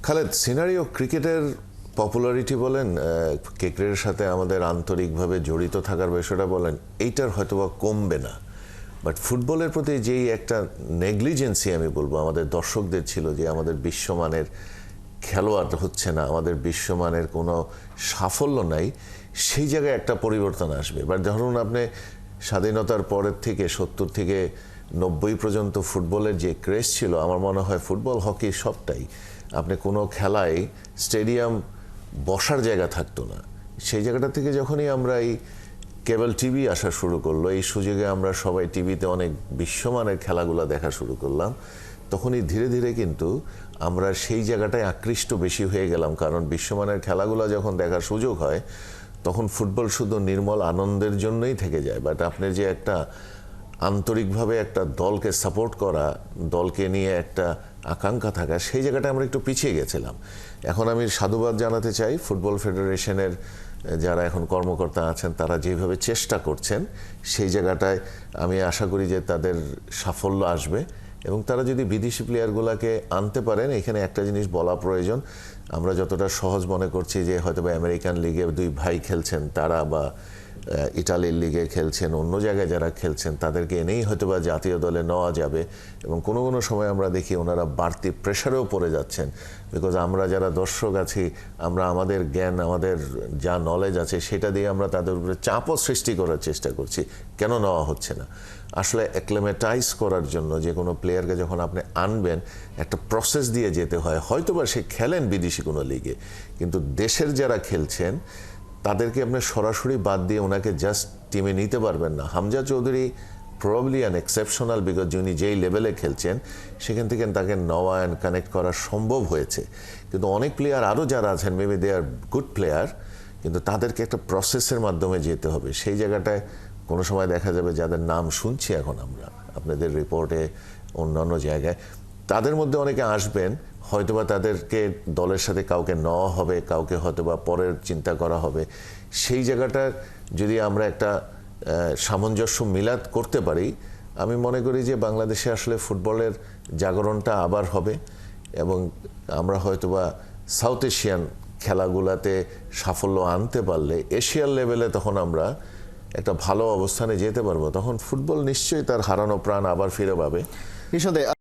Khaled, scenario ক্রিকেটের popularity বলেন, ক্রিকেটের সাথে আমাদের আন্তরিকভাবে জড়িত থাকার বিষয়টা বলেন, এইটার হয়তোবা কমবে না। বাট ফুটবলের প্রতি যেই একটা নেগলিজেন্সি আমি বলবো আমাদের দর্শকদের ছিল, যে আমাদের বিশ্বমানের খেলোয়াড় হচ্ছে না, আমাদের বিশ্বমানের কোনো সাফল্য নাই, সেই জায়গায় একটা পরিবর্তন আসবে। বাট ধরুন আপনি স্বাধীনতার পরের থেকে 70 থেকে 90 পর্যন্ত ফুটবলের যে ক্রেজ ছিল, আমার মনে হয় ফুটবল, হকি সবটাই, আপনি কোনো খেলায় স্টেডিয়াম বসার জায়গা থাকতো না। সেই জায়গাটা থেকে যখনই আমরা এই কেবল টিভি আসা শুরু করলো, এই সুযোগে আমরা সবাই টিভিতে অনেক বিশ্বমানের খেলাগুলো দেখা শুরু করলাম, তখনই ধীরে ধীরে কিন্তু আমরা সেই জায়গাটায় আকৃষ্ট বেশি হয়ে গেলাম। কারণ বিশ্বমানের খেলাগুলো যখন দেখার সুযোগ হয়, তখন ফুটবল শুধু নির্মল আনন্দের জন্যই থেকে যায়। বাট আপনার যে একটা আন্তরিকভাবে একটা দলকে সাপোর্ট করা, দলকে নিয়ে একটা আকাঙ্ক্ষা থাকা, সেই জায়গাটা আমরা একটু পিছিয়ে গেছিলাম। এখন আমি সাধুবাদ জানাতে চাই ফুটবল ফেডারেশনের যারা এখন কর্মকর্তা আছেন, তারা যেভাবে চেষ্টা করছেন, সেই জায়গাটায় আমি আশা করি যে তাদের সাফল্য আসবে। এবং তারা যদি বিদেশি প্লেয়ারগুলোকে আনতে পারেন, এখানে একটা জিনিস বলা প্রয়োজন, আমরা যতটা সহজ মনে করছি যে হয়তো বা আমেরিকান লিগে দুই ভাই খেলছেন তারা, বা ইটালির লিগে খেলছেন, অন্য জায়গায় যারা খেলছেন তাদেরকে এনেই হয়তো বা জাতীয় দলে নেওয়া যাবে। এবং কোনো কোনো সময় আমরা দেখি ওনারা বাড়তি প্রেশারেও পড়ে যাচ্ছেন, বিকজ আমরা যারা দর্শক আছি, আমরা আমাদের জ্ঞান, আমাদের যা নলেজ আছে, সেটা দিয়ে আমরা তাদের উপরে চাপও সৃষ্টি করার চেষ্টা করছি, কেন নেওয়া হচ্ছে না। আসলে অ্যাক্লেমেটাইজ করার জন্য যে কোনো প্লেয়ারকে যখন আপনি আনবেন, একটা প্রসেস দিয়ে যেতে হয়। হয়তোবা সে খেলেন বিদেশি কোনো লিগে, কিন্তু দেশের যারা খেলছেন তাদেরকে আপনি সরাসরি বাদ দিয়ে ওনাকে জাস্ট টিমে নিতে পারবেন না। Hamza Chowdhury probably an exceptional, because যিনি যেই লেভেলে খেলছেন সেখান থেকে তাকে নেওয়া অ্যান্ড কানেক্ট করা সম্ভব হয়েছে। কিন্তু অনেক প্লেয়ার আরও যারা আছেন, maybe they are good player, কিন্তু তাদেরকে একটা প্রসেসের মাধ্যমে যেতে হবে। সেই জায়গাটায় কোনো সময় দেখা যাবে যাদের নাম শুনছি এখন আমরা আপনাদের রিপোর্টে, অন্যান্য জায়গায়, তাদের মধ্যে অনেকে আসবেন, হয়তোবা তাদেরকে দলের সাথে কাউকে নেওয়া হবে, কাউকে হয়তোবা পরের চিন্তা করা হবে। সেই জায়গাটা যদি আমরা একটা সামঞ্জস্য মিলাদ করতে পারি, আমি মনে করি যে বাংলাদেশে আসলে ফুটবলের জাগরণটা আবার হবে। এবং আমরা হয়তোবা সাউথ এশিয়ান খেলাগুলাতে সাফল্য আনতে পারলে এশিয়ার লেভেলে তখন আমরা একটা ভালো অবস্থানে যেতে পারবো। তখন ফুটবল নিশ্চয়ই তার হারানো প্রাণ আবার ফিরে পাবে। নিঃসন্দেহে।